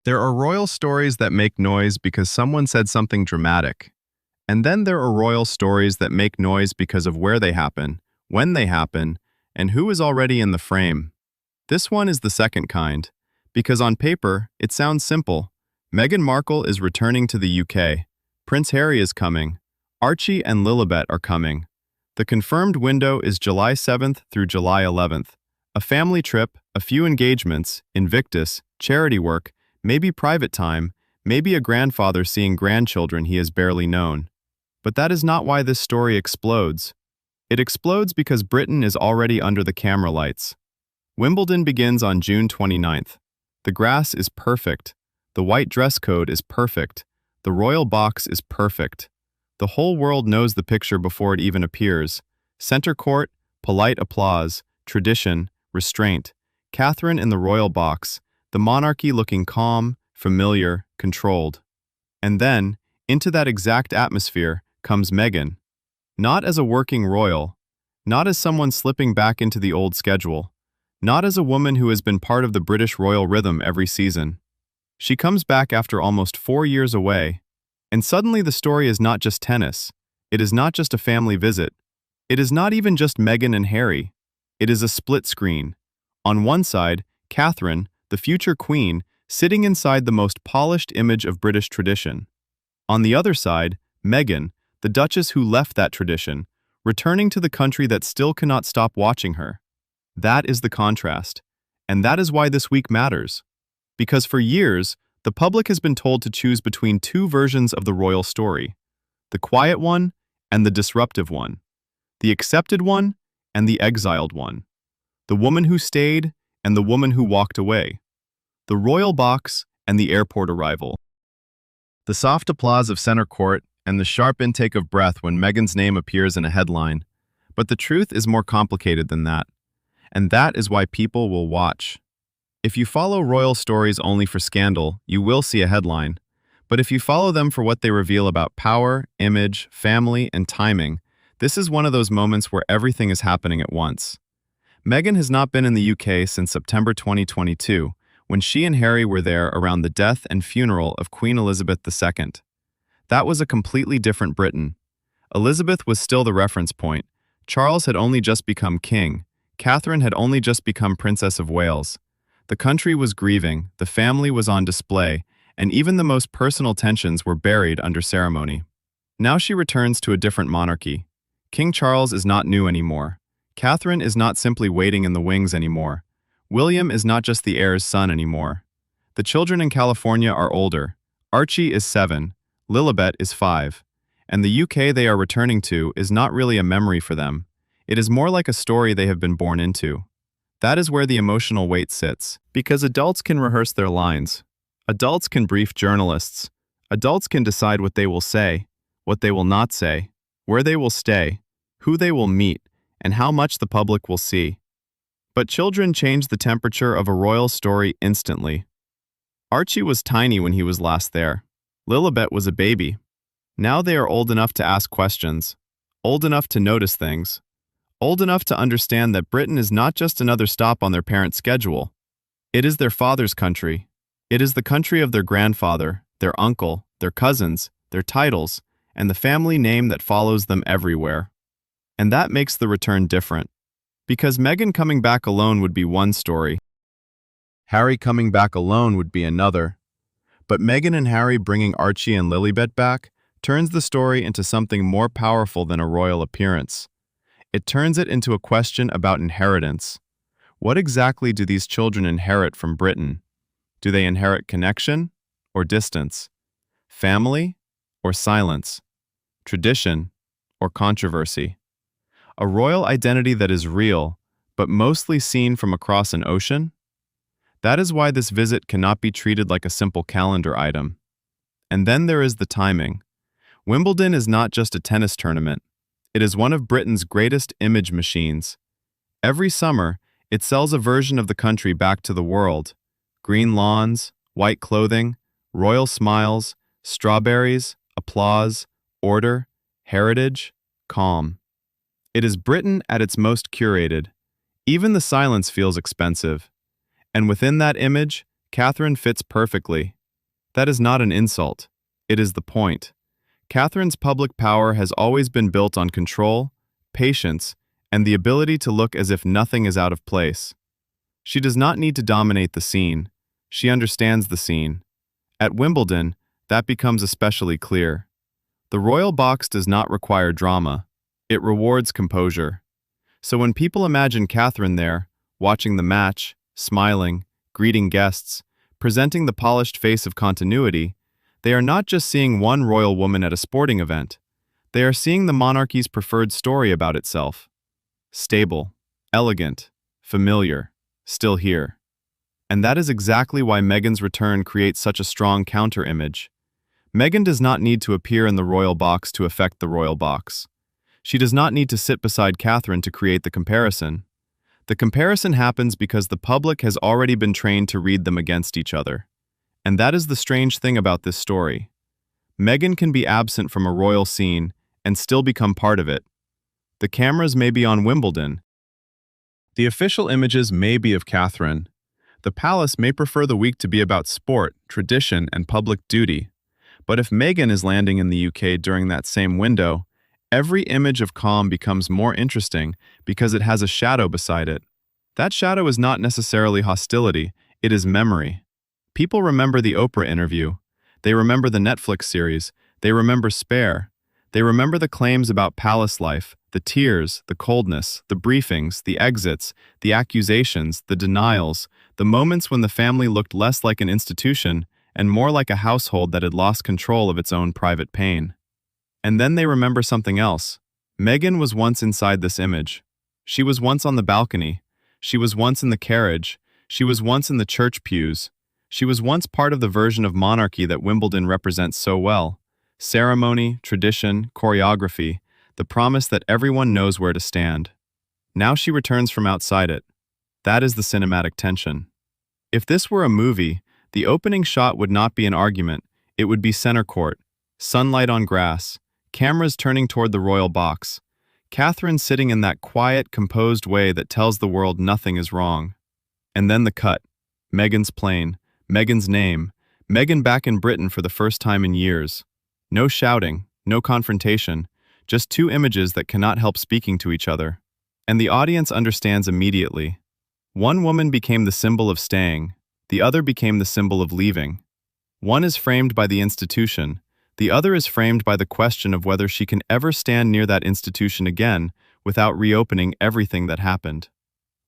There are royal stories that make noise because someone said something dramatic. And then there are royal stories that make noise because of where they happen, when they happen, and who is already in the frame. This one is the second kind, because on paper, it sounds simple. Meghan Markle is returning to the UK. Prince Harry is coming. Archie and Lilibet are coming. The confirmed window is July 7th through July 11th. A family trip, a few engagements, Invictus, charity work, maybe private time, maybe a grandfather seeing grandchildren he has barely known. But that is not why this story explodes. It explodes because Britain is already under the camera lights. Wimbledon begins on June 29th. The grass is perfect. The white dress code is perfect. The royal box is perfect. The whole world knows the picture before it even appears. Center court, polite applause, tradition, restraint. Catherine in the royal box, the monarchy looking calm, familiar, controlled. And then, into that exact atmosphere, comes Meghan. Not as a working royal, not as someone slipping back into the old schedule, not as a woman who has been part of the British royal rhythm every season. She comes back after almost 4 years away, and suddenly the story is not just tennis. It is not just a family visit. It is not even just Meghan and Harry. It is a split screen. On one side, Catherine, the future queen, sitting inside the most polished image of British tradition. On the other side, Meghan, the Duchess who left that tradition, returning to the country that still cannot stop watching her. That is the contrast. And that is why this week matters. Because for years, the public has been told to choose between two versions of the royal story. The quiet one and the disruptive one. The accepted one and the exiled one. The woman who stayed and the woman who walked away. The royal box and the airport arrival. The soft applause of center court and the sharp intake of breath when Meghan's name appears in a headline. But the truth is more complicated than that. And that is why people will watch. If you follow royal stories only for scandal, you will see a headline. But if you follow them for what they reveal about power, image, family, and timing, this is one of those moments where everything is happening at once. Meghan has not been in the UK since September 2022, when she and Harry were there around the death and funeral of Queen Elizabeth II. That was a completely different Britain. Elizabeth was still the reference point. Charles had only just become king. Catherine had only just become Princess of Wales. The country was grieving, the family was on display, and even the most personal tensions were buried under ceremony. Now she returns to a different monarchy. King Charles is not new anymore. Catherine is not simply waiting in the wings anymore. William is not just the heir's son anymore. The children in California are older. Archie is 7. Lilibet is 5. And the UK they are returning to is not really a memory for them. It is more like a story they have been born into. That is where the emotional weight sits. Because adults can rehearse their lines. Adults can brief journalists. Adults can decide what they will say, what they will not say, where they will stay, who they will meet, and how much the public will see. But children change the temperature of a royal story instantly. Archie was tiny when he was last there. Lilibet was a baby. Now they are old enough to ask questions, old enough to notice things, old enough to understand that Britain is not just another stop on their parents' schedule. It is their father's country. It is the country of their grandfather, their uncle, their cousins, their titles, and the family name that follows them everywhere. And that makes the return different. Because Meghan coming back alone would be one story. Harry coming back alone would be another. But Meghan and Harry bringing Archie and Lilibet back turns the story into something more powerful than a royal appearance. It turns it into a question about inheritance. What exactly do these children inherit from Britain? Do they inherit connection or distance? Family or silence? Tradition or controversy? A royal identity that is real, but mostly seen from across an ocean? That is why this visit cannot be treated like a simple calendar item. And then there is the timing. Wimbledon is not just a tennis tournament. It is one of Britain's greatest image machines. Every summer, it sells a version of the country back to the world. Green lawns, white clothing, royal smiles, strawberries, applause, order, heritage, calm. It is Britain at its most curated. Even the silence feels expensive. And within that image, Catherine fits perfectly. That is not an insult. It is the point. Catherine's public power has always been built on control, patience, and the ability to look as if nothing is out of place. She does not need to dominate the scene. She understands the scene. At Wimbledon, that becomes especially clear. The royal box does not require drama. It rewards composure. So when people imagine Catherine there, watching the match, smiling, greeting guests, presenting the polished face of continuity, they are not just seeing one royal woman at a sporting event. They are seeing the monarchy's preferred story about itself. Stable, elegant, familiar, still here. And that is exactly why Meghan's return creates such a strong counter-image. Meghan does not need to appear in the royal box to affect the royal box. She does not need to sit beside Catherine to create the comparison. The comparison happens because the public has already been trained to read them against each other. And that is the strange thing about this story. Meghan can be absent from a royal scene and still become part of it. The cameras may be on Wimbledon. The official images may be of Catherine. The palace may prefer the week to be about sport, tradition, and public duty. But if Meghan is landing in the UK during that same window, every image of calm becomes more interesting because it has a shadow beside it. That shadow is not necessarily hostility, it is memory. People remember the Oprah interview. They remember the Netflix series. They remember Spare. They remember the claims about palace life, the tears, the coldness, the briefings, the exits, the accusations, the denials, the moments when the family looked less like an institution and more like a household that had lost control of its own private pain. And then they remember something else. Meghan was once inside this image. She was once on the balcony. She was once in the carriage. She was once in the church pews. She was once part of the version of monarchy that Wimbledon represents so well. Ceremony, tradition, choreography, the promise that everyone knows where to stand. Now she returns from outside it. That is the cinematic tension. If this were a movie, the opening shot would not be an argument. It would be center court, sunlight on grass, cameras turning toward the royal box. Catherine sitting in that quiet, composed way that tells the world nothing is wrong. And then the cut. Meghan's plane. Meghan's name. Meghan back in Britain for the first time in years. No shouting, no confrontation, just two images that cannot help speaking to each other. And the audience understands immediately. One woman became the symbol of staying, the other became the symbol of leaving. One is framed by the institution, the other is framed by the question of whether she can ever stand near that institution again without reopening everything that happened.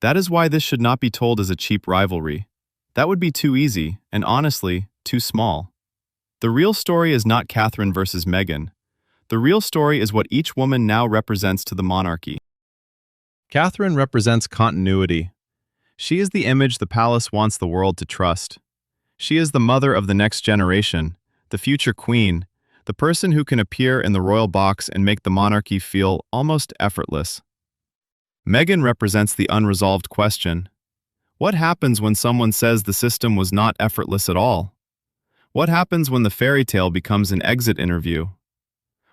That is why this should not be told as a cheap rivalry. That would be too easy, and honestly, too small. The real story is not Catherine versus Meghan. The real story is what each woman now represents to the monarchy. Catherine represents continuity. She is the image the palace wants the world to trust. She is the mother of the next generation, the future queen, the person who can appear in the royal box and make the monarchy feel almost effortless. Meghan represents the unresolved question. What happens when someone says the system was not effortless at all? What happens when the fairy tale becomes an exit interview?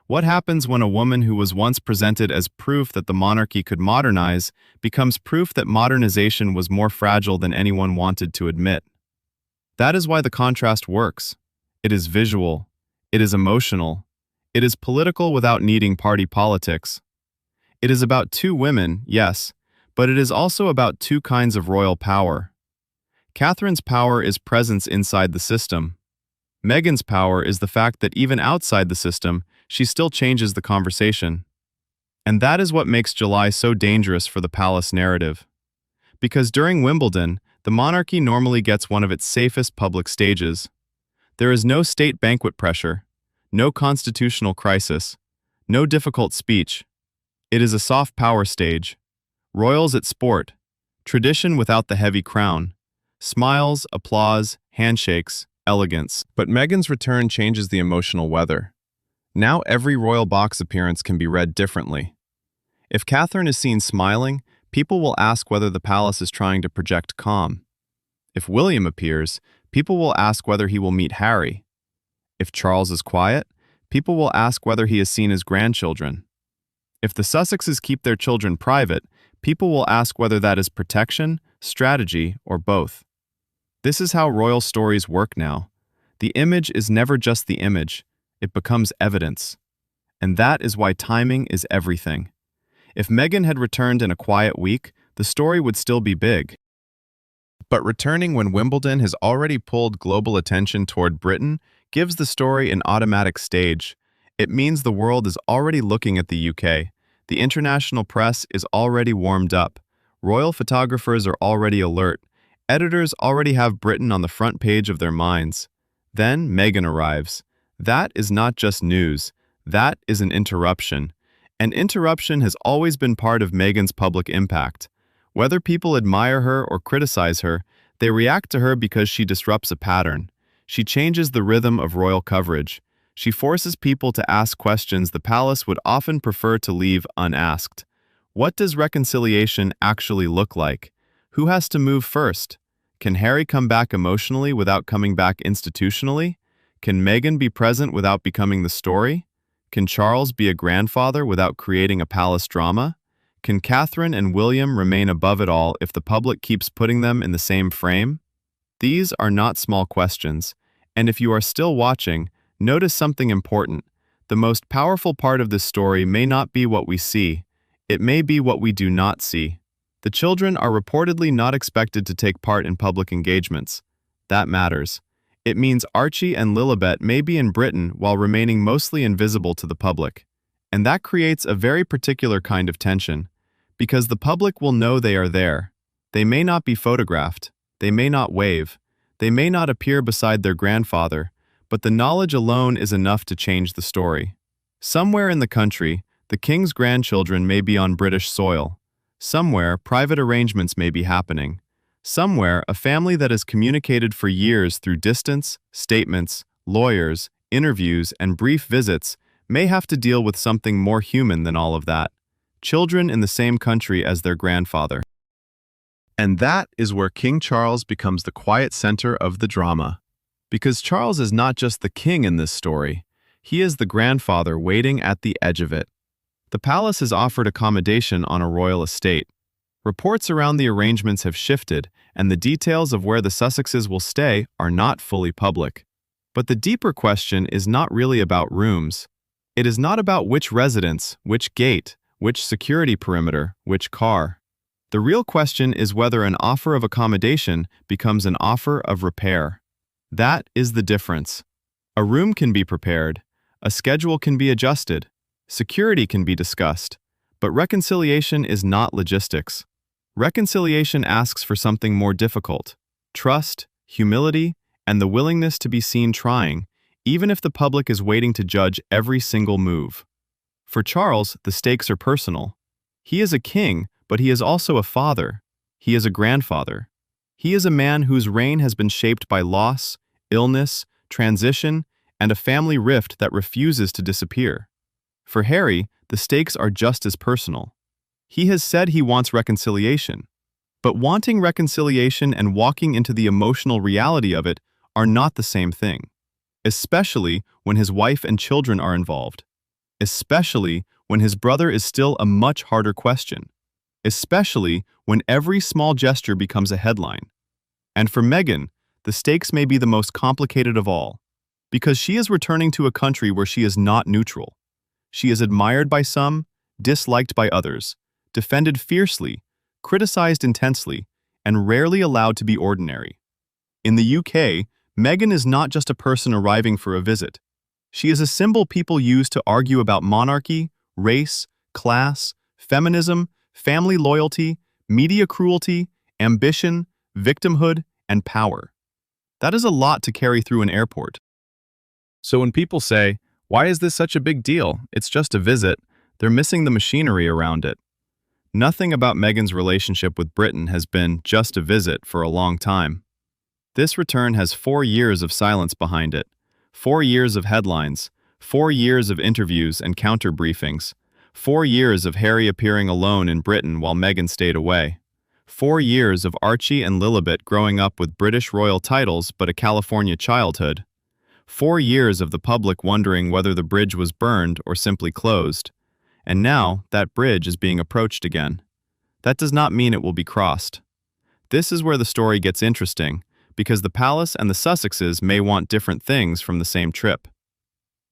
What happens when a woman who was once presented as proof that the monarchy could modernize becomes proof that modernization was more fragile than anyone wanted to admit? That is why the contrast works. It is visual. It is emotional. It is political without needing party politics. It is about two women, yes, but it is also about two kinds of royal power. Catherine's power is presence inside the system. Meghan's power is the fact that even outside the system, she still changes the conversation. And that is what makes July so dangerous for the palace narrative. Because during Wimbledon, the monarchy normally gets one of its safest public stages. There is no state banquet pressure, no constitutional crisis, no difficult speech. It is a soft power stage. Royals at sport, tradition without the heavy crown, smiles, applause, handshakes, elegance. But Meghan's return changes the emotional weather. Now every royal box appearance can be read differently. If Catherine is seen smiling, people will ask whether the palace is trying to project calm. If William appears, people will ask whether he will meet Harry. If Charles is quiet, people will ask whether he has seen his grandchildren. If the Sussexes keep their children private, people will ask whether that is protection, strategy, or both. This is how royal stories work now. The image is never just the image, it becomes evidence. And that is why timing is everything. If Meghan had returned in a quiet week, the story would still be big. But returning when Wimbledon has already pulled global attention toward Britain gives the story an automatic stage. It means the world is already looking at the UK. The international press is already warmed up. Royal photographers are already alert. Editors already have Britain on the front page of their minds. Then Meghan arrives. That is not just news. That is an interruption. And interruption has always been part of Meghan's public impact. Whether people admire her or criticize her, they react to her because she disrupts a pattern. She changes the rhythm of royal coverage. She forces people to ask questions the palace would often prefer to leave unasked. What does reconciliation actually look like? Who has to move first? Can Harry come back emotionally without coming back institutionally? Can Meghan be present without becoming the story? Can Charles be a grandfather without creating a palace drama? Can Catherine and William remain above it all if the public keeps putting them in the same frame? These are not small questions, and if you are still watching, notice something important. The most powerful part of this story may not be what we see. It may be what we do not see. The children are reportedly not expected to take part in public engagements. That matters. It means Archie and Lilibet may be in Britain while remaining mostly invisible to the public. And that creates a very particular kind of tension. Because the public will know they are there. They may not be photographed. They may not wave. They may not appear beside their grandfather, but the knowledge alone is enough to change the story. Somewhere in the country, the king's grandchildren may be on British soil. Somewhere, private arrangements may be happening. Somewhere, a family that has communicated for years through distance, statements, lawyers, interviews, and brief visits may have to deal with something more human than all of that. Children in the same country as their grandfather. And that is where King Charles becomes the quiet center of the drama. Because Charles is not just the king in this story, he is the grandfather waiting at the edge of it. The palace has offered accommodation on a royal estate. Reports around the arrangements have shifted, and the details of where the Sussexes will stay are not fully public. But the deeper question is not really about rooms. It is not about which residence, which gate, which security perimeter, which car. The real question is whether an offer of accommodation becomes an offer of repair. That is the difference. A room can be prepared, a schedule can be adjusted, security can be discussed, but reconciliation is not logistics. Reconciliation asks for something more difficult: trust, humility, and the willingness to be seen trying, even if the public is waiting to judge every single move. For Charles, the stakes are personal. He is a king, but he is also a father. He is a grandfather. He is a man whose reign has been shaped by loss, illness, transition, and a family rift that refuses to disappear. For Harry, the stakes are just as personal. He has said he wants reconciliation. But wanting reconciliation and walking into the emotional reality of it are not the same thing. Especially when his wife and children are involved. Especially when his brother is still a much harder question. Especially when every small gesture becomes a headline. And for Meghan, the stakes may be the most complicated of all, because she is returning to a country where she is not neutral. She is admired by some, disliked by others, defended fiercely, criticized intensely, and rarely allowed to be ordinary. In the UK, Meghan is not just a person arriving for a visit. She is a symbol people use to argue about monarchy, race, class, feminism, family loyalty, media cruelty, ambition, victimhood, and power. That is a lot to carry through an airport. So when people say, "Why is this such a big deal? It's just a visit," they're missing the machinery around it. Nothing about Meghan's relationship with Britain has been just a visit for a long time. This return has 4 years of silence behind it, 4 years of headlines, 4 years of interviews and counter briefings, 4 years of Harry appearing alone in Britain while Meghan stayed away, 4 years of Archie and Lilibet growing up with British royal titles but a California childhood, 4 years of the public wondering whether the bridge was burned or simply closed, and now that bridge is being approached again. That does not mean it will be crossed. This is where the story gets interesting, because the palace and the Sussexes may want different things from the same trip.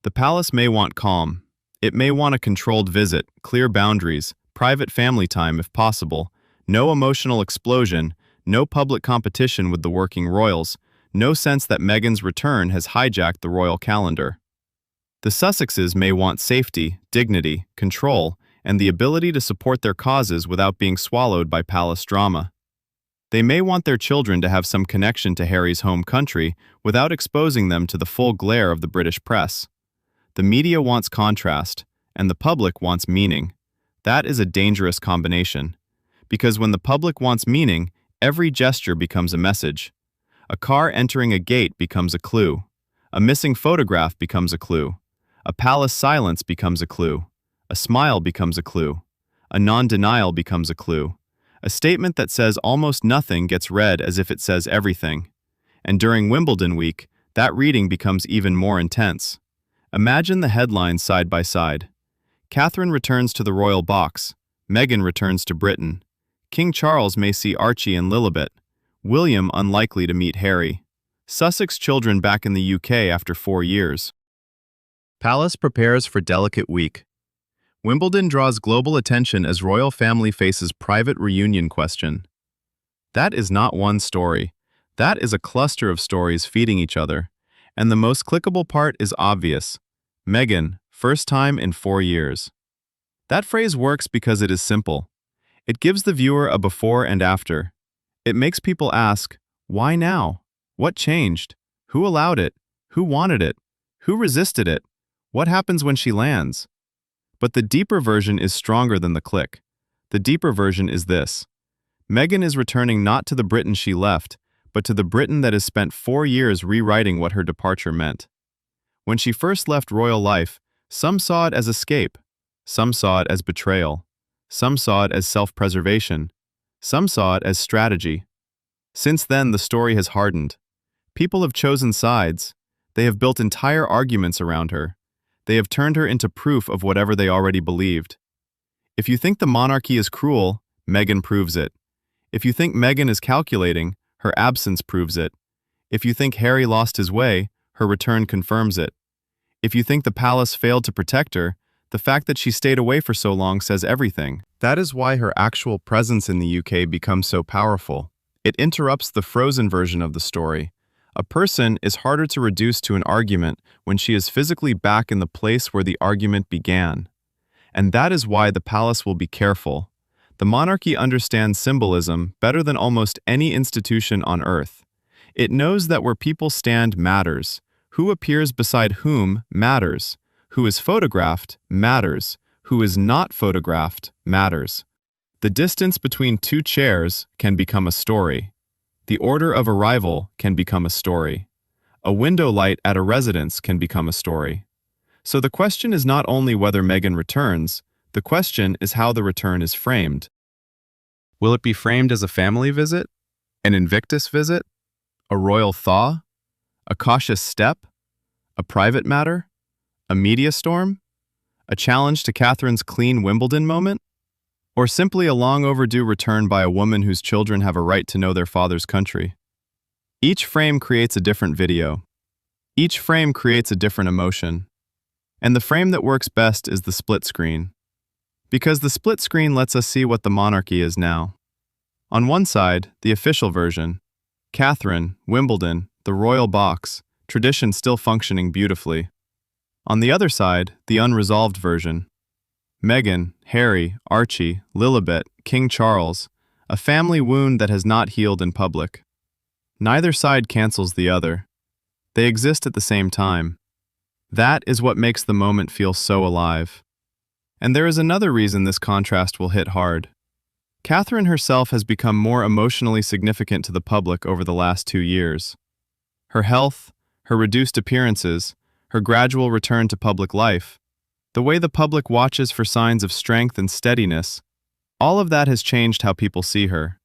The palace may want calm. It may want a controlled visit, clear boundaries, private family time if possible, no emotional explosion, no public competition with the working royals, no sense that Meghan's return has hijacked the royal calendar. The Sussexes may want safety, dignity, control, and the ability to support their causes without being swallowed by palace drama. They may want their children to have some connection to Harry's home country without exposing them to the full glare of the British press. The media wants contrast, and the public wants meaning. That is a dangerous combination. Because when the public wants meaning, every gesture becomes a message. A car entering a gate becomes a clue. A missing photograph becomes a clue. A palace silence becomes a clue. A smile becomes a clue. A non-denial becomes a clue. A statement that says almost nothing gets read as if it says everything. And during Wimbledon week, that reading becomes even more intense. Imagine the headlines side by side. Catherine returns to the royal box. Meghan returns to Britain. King Charles may see Archie and Lilibet. William unlikely to meet Harry. Sussex children back in the UK after 4 years. Palace prepares for delicate week. Wimbledon draws global attention as royal family faces private reunion question. That is not one story. That is a cluster of stories feeding each other. And the most clickable part is obvious. Meghan, first time in 4 years. That phrase works because it is simple. It gives the viewer a before and after. It makes people ask, why now? What changed? Who allowed it? Who wanted it? Who resisted it? What happens when she lands? But the deeper version is stronger than the click. The deeper version is this. Meghan is returning not to the Britain she left, but to the Britain that has spent 4 years rewriting what her departure meant. When she first left royal life, some saw it as escape. Some saw it as betrayal. Some saw it as self-preservation. Some saw it as strategy. Since then, the story has hardened. People have chosen sides. They have built entire arguments around her. They have turned her into proof of whatever they already believed. If you think the monarchy is cruel, Meghan proves it. If you think Meghan is calculating, her absence proves it. If you think Harry lost his way, her return confirms it. If you think the palace failed to protect her, the fact that she stayed away for so long says everything. That is why her actual presence in the UK becomes so powerful. It interrupts the frozen version of the story. A person is harder to reduce to an argument when she is physically back in the place where the argument began. And that is why the palace will be careful. The monarchy understands symbolism better than almost any institution on earth. It knows that where people stand matters. Who appears beside whom matters. Who is photographed matters. Who is not photographed matters. The distance between 2 chairs can become a story. The order of arrival can become a story. A window light at a residence can become a story. So the question is not only whether Meghan returns, the question is how the return is framed. Will it be framed as a family visit? An Invictus visit? A royal thaw? A cautious step? A private matter? A media storm? A challenge to Catherine's clean Wimbledon moment? Or simply a long overdue return by a woman whose children have a right to know their father's country? Each frame creates a different video. Each frame creates a different emotion. And the frame that works best is the split screen. Because the split screen lets us see what the monarchy is now. On one side, the official version. Catherine, Wimbledon, the royal box, tradition still functioning beautifully. On the other side, the unresolved version. Meghan, Harry, Archie, Lilibet, King Charles, a family wound that has not healed in public. Neither side cancels the other. They exist at the same time. That is what makes the moment feel so alive. And there is another reason this contrast will hit hard. Catherine herself has become more emotionally significant to the public over the last 2 years. Her health, her reduced appearances, her gradual return to public life, the way the public watches for signs of strength and steadiness, all of that has changed how people see her.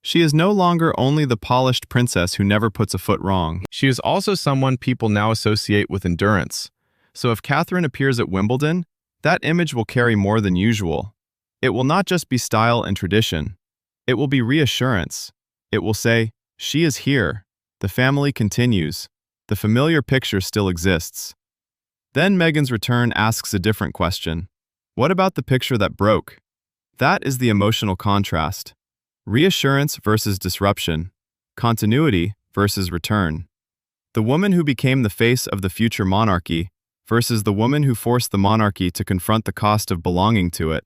She is no longer only the polished princess who never puts a foot wrong. She is also someone people now associate with endurance. So if Catherine appears at Wimbledon, that image will carry more than usual. It will not just be style and tradition. It will be reassurance. It will say, she is here. The family continues. The familiar picture still exists. Then Meghan's return asks a different question. What about the picture that broke? That is the emotional contrast. Reassurance versus disruption. Continuity versus return. The woman who became the face of the future monarchy versus the woman who forced the monarchy to confront the cost of belonging to it.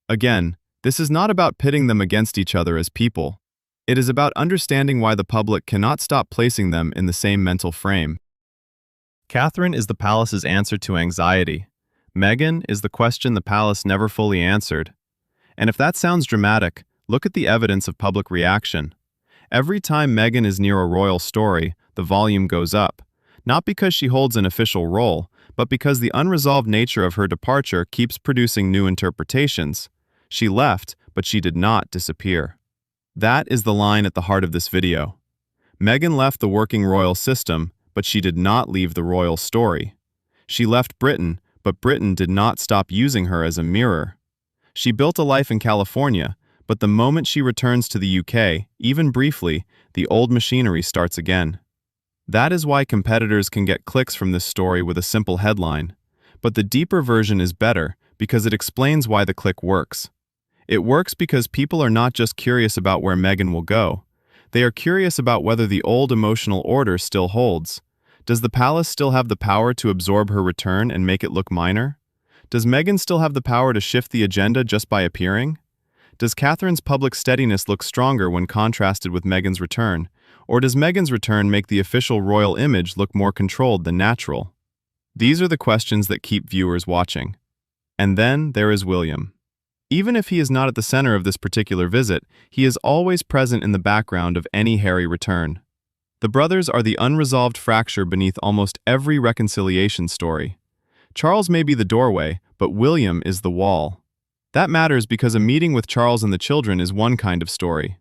Again, this is not about pitting them against each other as people. It is about understanding why the public cannot stop placing them in the same mental frame. Catherine is the palace's answer to anxiety. Meghan is the question the palace never fully answered. And if that sounds dramatic, look at the evidence of public reaction. Every time Meghan is near a royal story, the volume goes up, not because she holds an official role, but because the unresolved nature of her departure keeps producing new interpretations. She left, but she did not disappear. That is the line at the heart of this video. Meghan left the working royal system, but she did not leave the royal story. She left Britain, but Britain did not stop using her as a mirror. She built a life in California, but the moment she returns to the UK, even briefly, the old machinery starts again. That is why competitors can get clicks from this story with a simple headline. But the deeper version is better because it explains why the click works. It works because people are not just curious about where Meghan will go. They are curious about whether the old emotional order still holds. Does the palace still have the power to absorb her return and make it look minor? Does Meghan still have the power to shift the agenda just by appearing? Does Catherine's public steadiness look stronger when contrasted with Meghan's return? Or does Meghan's return make the official royal image look more controlled than natural? These are the questions that keep viewers watching. And then there is William. Even if he is not at the center of this particular visit, he is always present in the background of any Harry return. The brothers are the unresolved fracture beneath almost every reconciliation story. Charles may be the doorway, but William is the wall. That matters because a meeting with Charles and the children is one kind of story.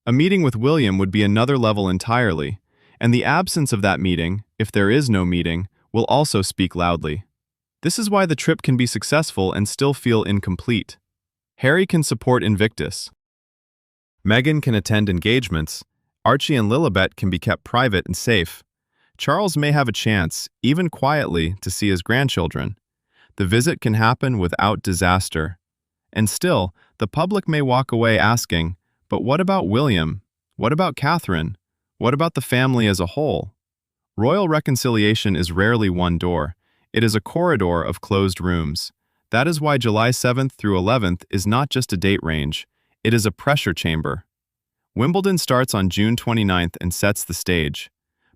A meeting with William would be another level entirely, and the absence of that meeting, if there is no meeting, will also speak loudly. This is why the trip can be successful and still feel incomplete. Harry can support Invictus. Meghan can attend engagements. Archie and Lilibet can be kept private and safe. Charles may have a chance, even quietly, to see his grandchildren. The visit can happen without disaster. And still, the public may walk away asking, but what about William? What about Catherine? What about the family as a whole? Royal reconciliation is rarely one door. It is a corridor of closed rooms. That is why July 7th through 11th is not just a date range. It is a pressure chamber. Wimbledon starts on June 29th and sets the stage.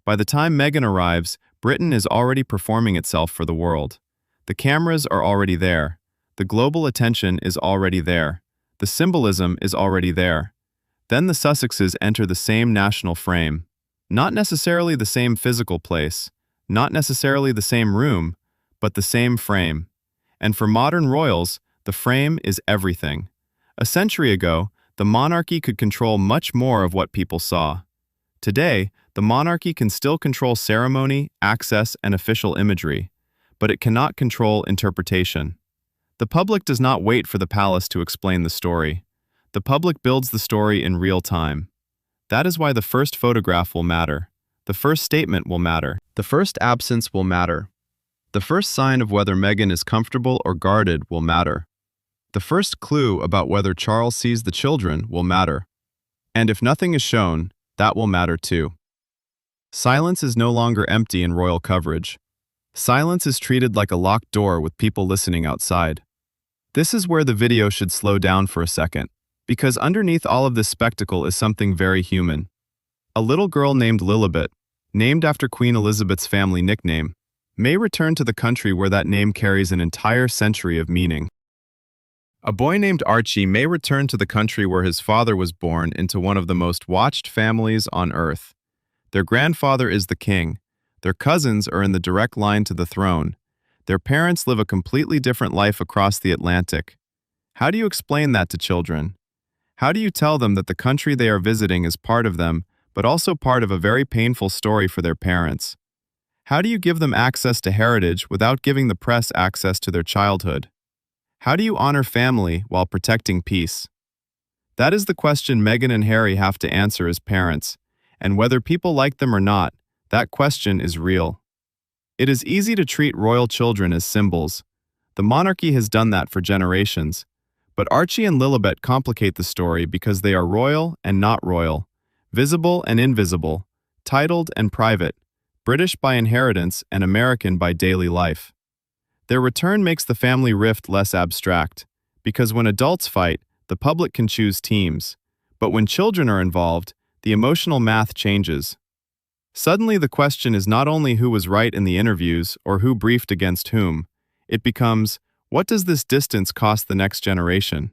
By the time Meghan arrives, Britain is already performing itself for the world. The cameras are already there. The global attention is already there. The symbolism is already there. Then the Sussexes enter the same national frame. Not necessarily the same physical place, not necessarily the same room, but the same frame. And for modern royals, the frame is everything. A century ago, the monarchy could control much more of what people saw. Today, the monarchy can still control ceremony, access, and official imagery, but it cannot control interpretation. The public does not wait for the palace to explain the story. The public builds the story in real time. That is why the first photograph will matter. The first statement will matter. The first absence will matter. The first sign of whether Meghan is comfortable or guarded will matter. The first clue about whether Charles sees the children will matter. And if nothing is shown, that will matter too. Silence is no longer empty in royal coverage. Silence is treated like a locked door with people listening outside. This is where the video should slow down for a second, because underneath all of this spectacle is something very human. A little girl named Lilibet, named after Queen Elizabeth's family nickname, may return to the country where that name carries an entire century of meaning. A boy named Archie may return to the country where his father was born into one of the most watched families on earth. Their grandfather is the king. Their cousins are in the direct line to the throne. Their parents live a completely different life across the Atlantic. How do you explain that to children? How do you tell them that the country they are visiting is part of them, but also part of a very painful story for their parents? How do you give them access to heritage without giving the press access to their childhood? How do you honor family while protecting peace? That is the question Meghan and Harry have to answer as parents, And whether people like them or not, that question is real. It is easy to treat royal children as symbols. The monarchy has done that for generations. But Archie and Lilibet complicate the story because they are royal and not royal, visible and invisible, titled and private, British by inheritance and American by daily life. Their return makes the family rift less abstract, because when adults fight, the public can choose teams. But when children are involved, the emotional math changes. Suddenly the question is not only who was right in the interviews or who briefed against whom. It becomes, what does this distance cost the next generation?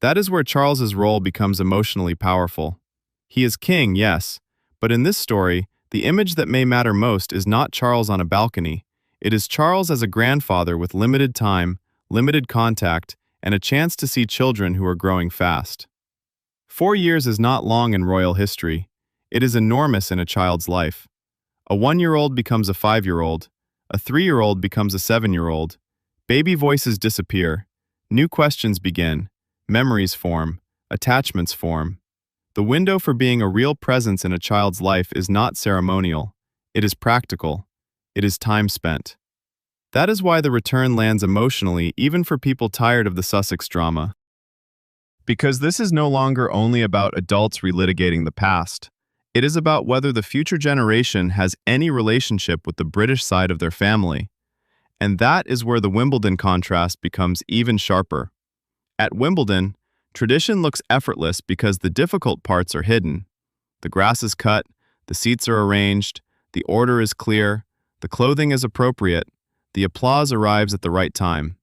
That is where Charles's role becomes emotionally powerful. He is king, yes, but in this story, the image that may matter most is not Charles on a balcony. It is Charles as a grandfather with limited time, limited contact, and a chance to see children who are growing fast. 4 years is not long in royal history. It is enormous in a child's life. A 1-year-old becomes a 5-year-old. A 3-year-old becomes a 7-year-old. Baby voices disappear. New questions begin. Memories form. Attachments form. The window for being a real presence in a child's life is not ceremonial. It is practical. It is time spent. That is why the return lands emotionally even for people tired of the Sussex drama. Because this is no longer only about adults relitigating the past. It is about whether the future generation has any relationship with the British side of their family. And that is where the Wimbledon contrast becomes even sharper. At Wimbledon, tradition looks effortless because the difficult parts are hidden. The grass is cut, the seats are arranged, the order is clear, the clothing is appropriate, the applause arrives at the right time.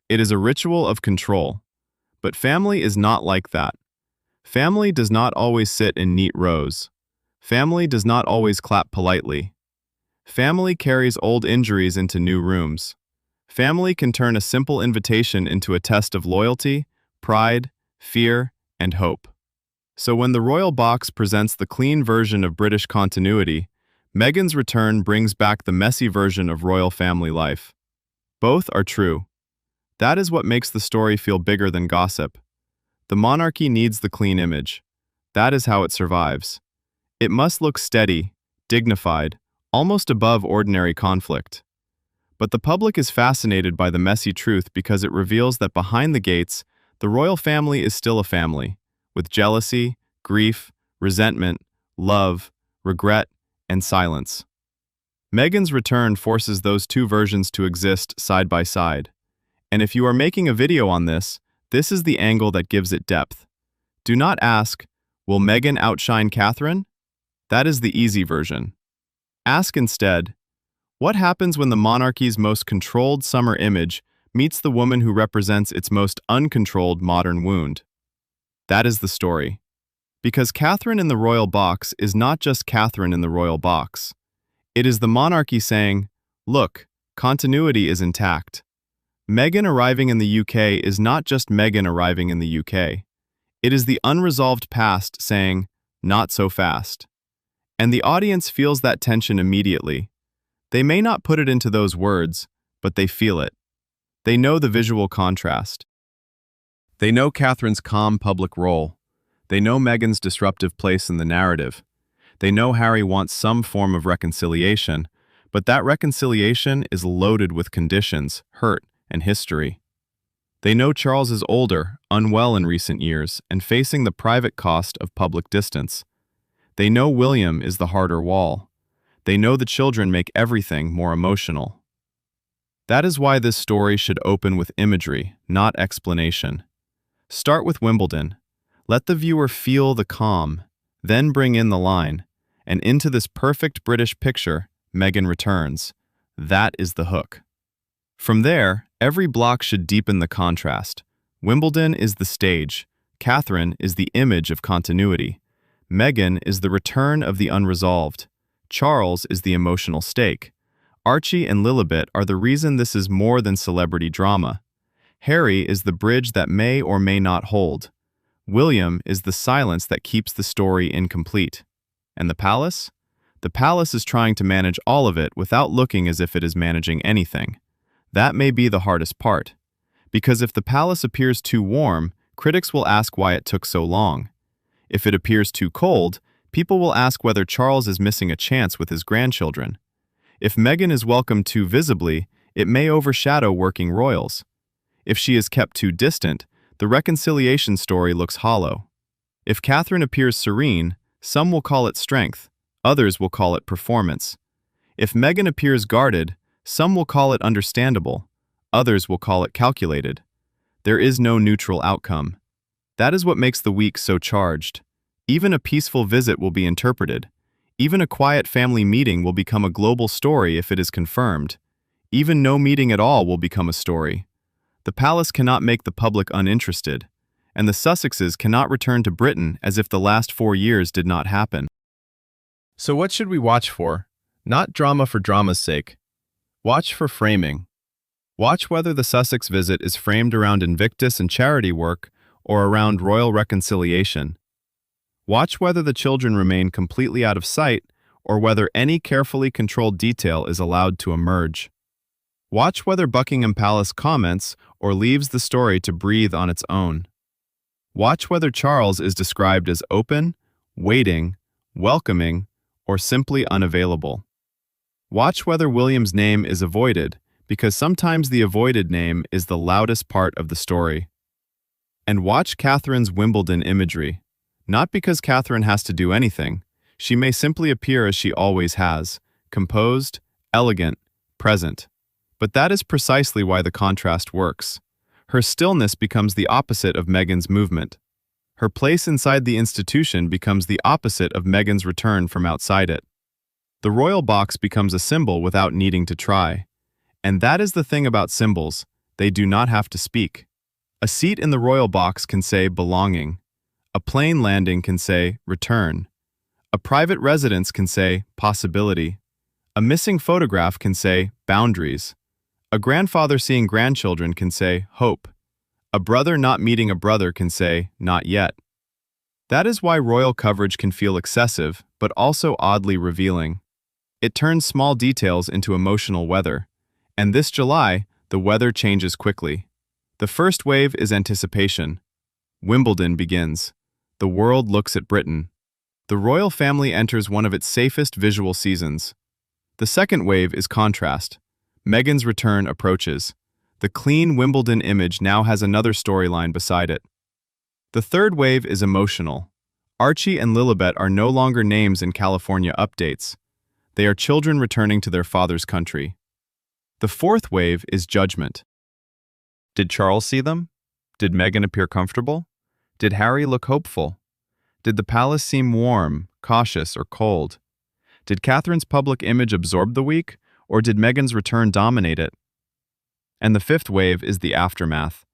It is a ritual of control. But family is not like that. Family does not always sit in neat rows. Family does not always clap politely. Family carries old injuries into new rooms. Family can turn a simple invitation into a test of loyalty, pride, fear, and hope. So when the royal box presents the clean version of British continuity, Meghan's return brings back the messy version of royal family life. Both are true. That is what makes the story feel bigger than gossip. The monarchy needs the clean image. That is how it survives. It must look steady, dignified, almost above ordinary conflict. But the public is fascinated by the messy truth because it reveals that behind the gates, the royal family is still a family, with jealousy, grief, resentment, love, regret, and silence. Meghan's return forces those two versions to exist side by side. And if you are making a video on this, this is the angle that gives it depth. Do not ask, will Meghan outshine Catherine? That is the easy version. Ask instead, what happens when the monarchy's most controlled summer image meets the woman who represents its most uncontrolled modern wound? That is the story. Because Catherine in the royal box is not just Catherine in the royal box. It is the monarchy saying, look, continuity is intact. Meghan arriving in the UK is not just Meghan arriving in the UK. It is the unresolved past saying, not so fast. And the audience feels that tension immediately. They may not put it into those words, but they feel it. They know the visual contrast. They know Catherine's calm public role. They know Meghan's disruptive place in the narrative. They know Harry wants some form of reconciliation, but that reconciliation is loaded with conditions, hurt, and history. They know Charles is older, unwell in recent years, and facing the private cost of public distance. They know William is the harder wall. They know the children make everything more emotional. That is why this story should open with imagery, not explanation. Start with Wimbledon. Let the viewer feel the calm, then bring in the line, and into this perfect British picture, Meghan returns. That is the hook. From there, every block should deepen the contrast. Wimbledon is the stage. Catherine is the image of continuity. Meghan is the return of the unresolved. Charles is the emotional stake. Archie and Lilibet are the reason this is more than celebrity drama. Harry is the bridge that may or may not hold. William is the silence that keeps the story incomplete. And the palace? The palace is trying to manage all of it without looking as if it is managing anything. That may be the hardest part. Because if the palace appears too warm, critics will ask why it took so long. If it appears too cold, People will ask whether Charles is missing a chance with his grandchildren. If Meghan is welcomed too visibly, it may overshadow working royals. If she is kept too distant, the reconciliation story looks hollow. If Catherine appears serene, some will call it strength, others will call it performance. If Meghan appears guarded, some will call it understandable, others will call it calculated. There is no neutral outcome. That is what makes the week so charged. Even a peaceful visit will be interpreted. Even a quiet family meeting will become a global story if it is confirmed. Even no meeting at all will become a story. The palace cannot make the public uninterested, and the Sussexes cannot return to Britain as if the last 4 years did not happen. So what should we watch for? Not drama for drama's sake. Watch for framing. Watch whether the Sussex visit is framed around Invictus and charity work or around royal reconciliation. Watch whether the children remain completely out of sight or whether any carefully controlled detail is allowed to emerge. Watch whether Buckingham Palace comments or leaves the story to breathe on its own. Watch whether Charles is described as open, waiting, welcoming, or simply unavailable. Watch whether William's name is avoided, because sometimes the avoided name is the loudest part of the story. And watch Catherine's Wimbledon imagery. Not because Catherine has to do anything. She may simply appear as she always has, composed, elegant, present. But that is precisely why the contrast works. Her stillness becomes the opposite of Meghan's movement. Her place inside the institution becomes the opposite of Meghan's return from outside it. The royal box becomes a symbol without needing to try. And that is the thing about symbols, they do not have to speak. A seat in the royal box can say belonging. A plane landing can say return. A private residence can say possibility. A missing photograph can say boundaries. A grandfather seeing grandchildren can say hope. A brother not meeting a brother can say not yet. That is why royal coverage can feel excessive, but also oddly revealing. It turns small details into emotional weather. And this July, the weather changes quickly. The first wave is anticipation. Wimbledon begins. The world looks at Britain. The royal family enters one of its safest visual seasons. The second wave is contrast. Meghan's return approaches. The clean Wimbledon image now has another storyline beside it. The third wave is emotional. Archie and Lilibet are no longer names in California updates. They are children returning to their father's country. The fourth wave is judgment. Did Charles see them? Did Meghan appear comfortable? Did Harry look hopeful? Did the palace seem warm, cautious, or cold? Did Catherine's public image absorb the week, or did Meghan's return dominate it? And the fifth wave is the aftermath,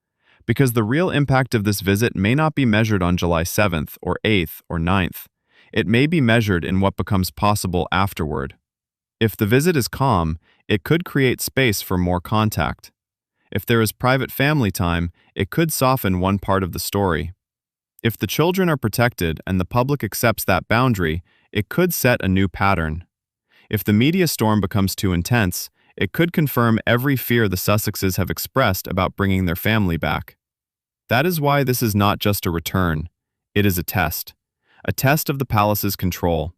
because the real impact of this visit may not be measured on July 7th or 8th or 9th. It may be measured in what becomes possible afterward. If the visit is calm, it could create space for more contact. If there is private family time, it could soften one part of the story. If the children are protected and the public accepts that boundary, it could set a new pattern. If the media storm becomes too intense, it could confirm every fear the Sussexes have expressed about bringing their family back. That is why this is not just a return. It is a test of the palace's control.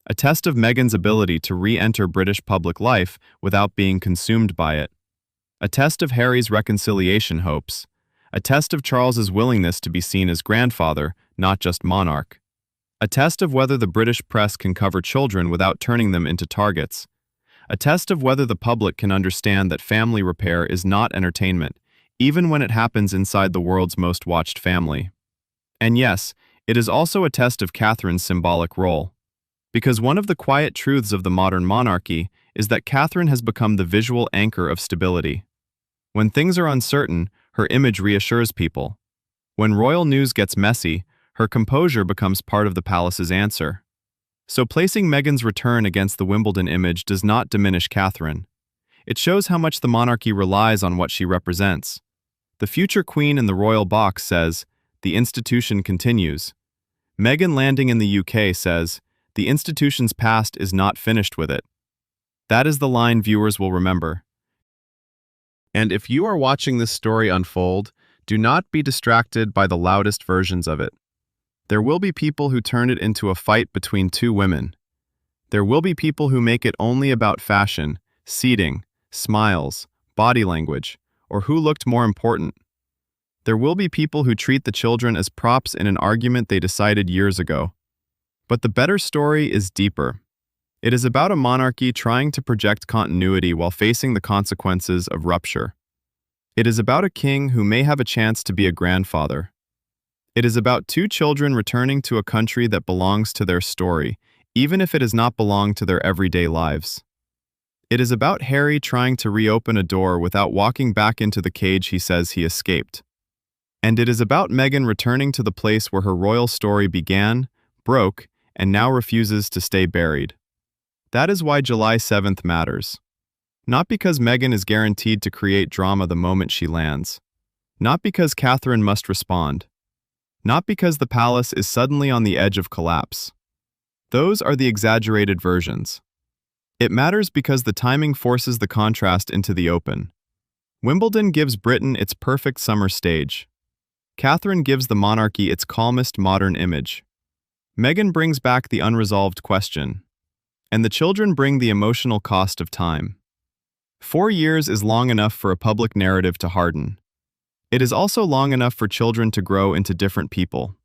A test of Meghan's ability to re-enter British public life without being consumed by it. A test of Harry's reconciliation hopes. A test of Charles's willingness to be seen as grandfather, not just monarch. A test of whether the British press can cover children without turning them into targets. A test of whether the public can understand that family repair is not entertainment, even when it happens inside the world's most watched family. And yes, it is also a test of Catherine's symbolic role. Because one of the quiet truths of the modern monarchy is that Catherine has become the visual anchor of stability. When things are uncertain, her image reassures people. When royal news gets messy, her composure becomes part of the palace's answer. So placing Meghan's return against the Wimbledon image does not diminish Catherine. It shows how much the monarchy relies on what she represents. The future queen in the royal box says, "The institution continues." Meghan landing in the UK says, "The institution's past is not finished with it." That is the line viewers will remember. And if you are watching this story unfold, do not be distracted by the loudest versions of it. There will be people who turn it into a fight between two women. There will be people who make it only about fashion, seating, smiles, body language, or who looked more important. There will be people who treat the children as props in an argument they decided years ago. But the better story is deeper. It is about a monarchy trying to project continuity while facing the consequences of rupture. It is about a king who may have a chance to be a grandfather. It is about two children returning to a country that belongs to their story, even if it does not belong to their everyday lives. It is about Harry trying to reopen a door without walking back into the cage he says he escaped. And it is about Meghan returning to the place where her royal story began, broke, and now refuses to stay buried. That is why July 7th matters. Not because Meghan is guaranteed to create drama the moment she lands. Not because Catherine must respond. Not because the palace is suddenly on the edge of collapse. Those are the exaggerated versions. It matters because the timing forces the contrast into the open. Wimbledon gives Britain its perfect summer stage. Catherine gives the monarchy its calmest modern image. Meghan brings back the unresolved question. And the children bring the emotional cost of time. 4 years is long enough for a public narrative to harden. It is also long enough for children to grow into different people.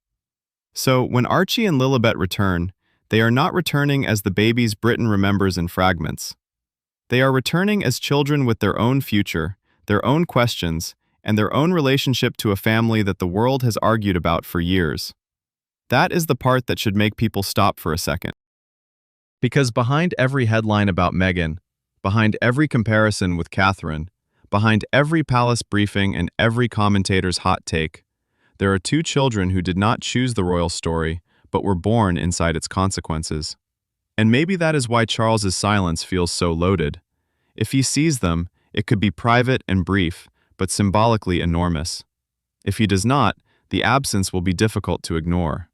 So, when Archie and Lilibet return, they are not returning as the babies Britain remembers in fragments. They are returning as children with their own future, their own questions, and their own relationship to a family that the world has argued about for years. That is the part that should make people stop for a second. Because behind every headline about Meghan, behind every comparison with Catherine, behind every palace briefing and every commentator's hot take, there are two children who did not choose the royal story, but were born inside its consequences. And maybe that is why Charles's silence feels so loaded. If he sees them, it could be private and brief, but symbolically enormous. If he does not, the absence will be difficult to ignore.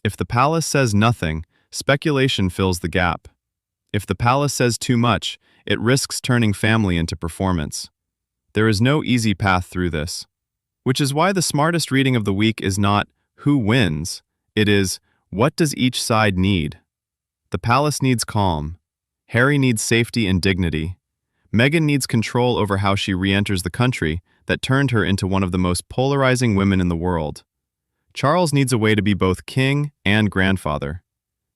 If the palace says nothing, speculation fills the gap. If the palace says too much, it risks turning family into performance. There is no easy path through this. Which is why the smartest reading of the week is not who wins, it is what does each side need? The palace needs calm. Harry needs safety and dignity. Meghan needs control over how she re-enters the country that turned her into one of the most polarizing women in the world. Charles needs a way to be both king and grandfather.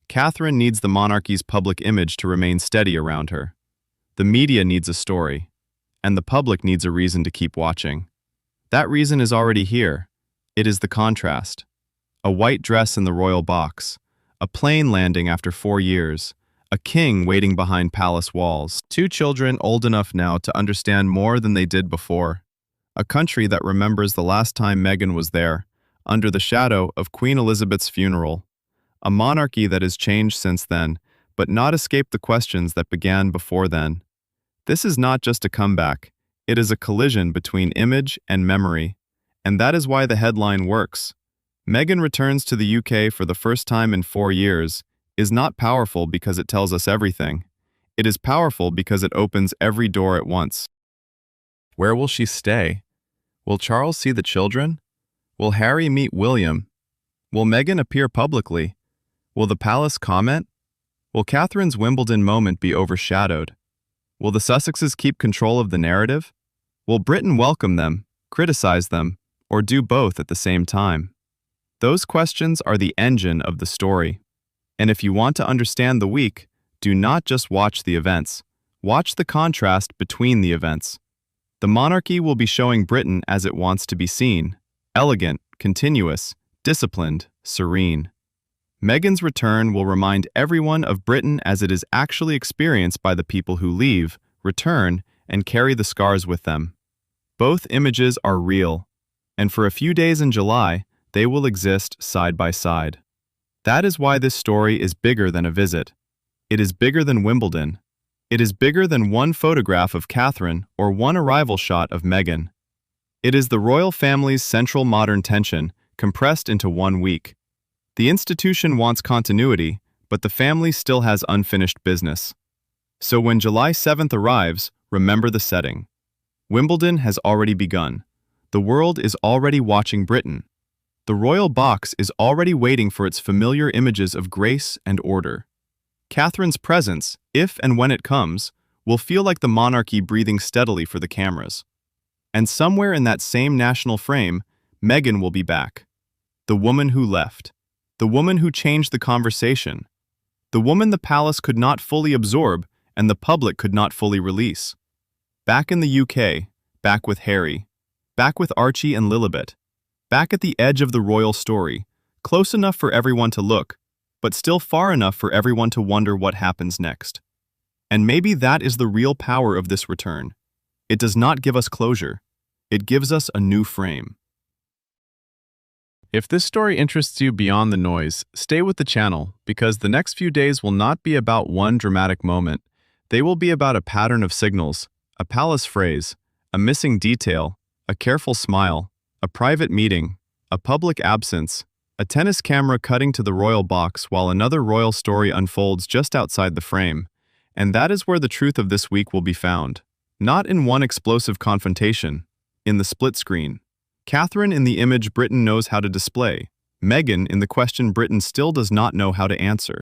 Catherine needs the monarchy's public image to remain steady around her. The media needs a story, and the public needs a reason to keep watching. That reason is already here. It is the contrast. A white dress in the royal box, a plane landing after 4 years, a king waiting behind palace walls, two children old enough now to understand more than they did before, a country that remembers the last time Meghan was there, under the shadow of Queen Elizabeth's funeral, a monarchy that has changed since then, but not escaped the questions that began before then. This is not just a comeback, it is a collision between image and memory, and that is why the headline works. Meghan returns to the UK for the first time in 4 years is not powerful because it tells us everything. It is powerful because it opens every door at once. Where will she stay? Will Charles see the children? Will Harry meet William? Will Meghan appear publicly? Will the palace comment? Will Catherine's Wimbledon moment be overshadowed? Will the Sussexes keep control of the narrative? Will Britain welcome them, criticize them, or do both at the same time? Those questions are the engine of the story. And if you want to understand the week, do not just watch the events. Watch the contrast between the events. The monarchy will be showing Britain as it wants to be seen. Elegant, continuous, disciplined, serene. Meghan's return will remind everyone of Britain as it is actually experienced by the people who leave, return, and carry the scars with them. Both images are real, and for a few days in July, they will exist side by side. That is why this story is bigger than a visit. It is bigger than Wimbledon. It is bigger than one photograph of Catherine or one arrival shot of Meghan. It is the royal family's central modern tension, compressed into 1 week. The institution wants continuity, but the family still has unfinished business. So when July 7th arrives, remember the setting. Wimbledon has already begun. The world is already watching Britain. The royal box is already waiting for its familiar images of grace and order. Catherine's presence, if and when it comes, will feel like the monarchy breathing steadily for the cameras. And somewhere in that same national frame, Meghan will be back. The woman who left. The woman who changed the conversation. The woman the palace could not fully absorb and the public could not fully release. Back in the UK, back with Harry, back with Archie and Lilibet, back at the edge of the royal story, close enough for everyone to look, but still far enough for everyone to wonder what happens next. And maybe that is the real power of this return. It does not give us closure. It gives us a new frame. If this story interests you beyond the noise, stay with the channel, because the next few days will not be about one dramatic moment. They will be about a pattern of signals, a palace phrase, a missing detail, a careful smile, a private meeting, a public absence, a tennis camera cutting to the royal box while another royal story unfolds just outside the frame. And that is where the truth of this week will be found. Not in one explosive confrontation, in the split screen. Catherine in the image Britain knows how to display, Meghan in the question Britain still does not know how to answer.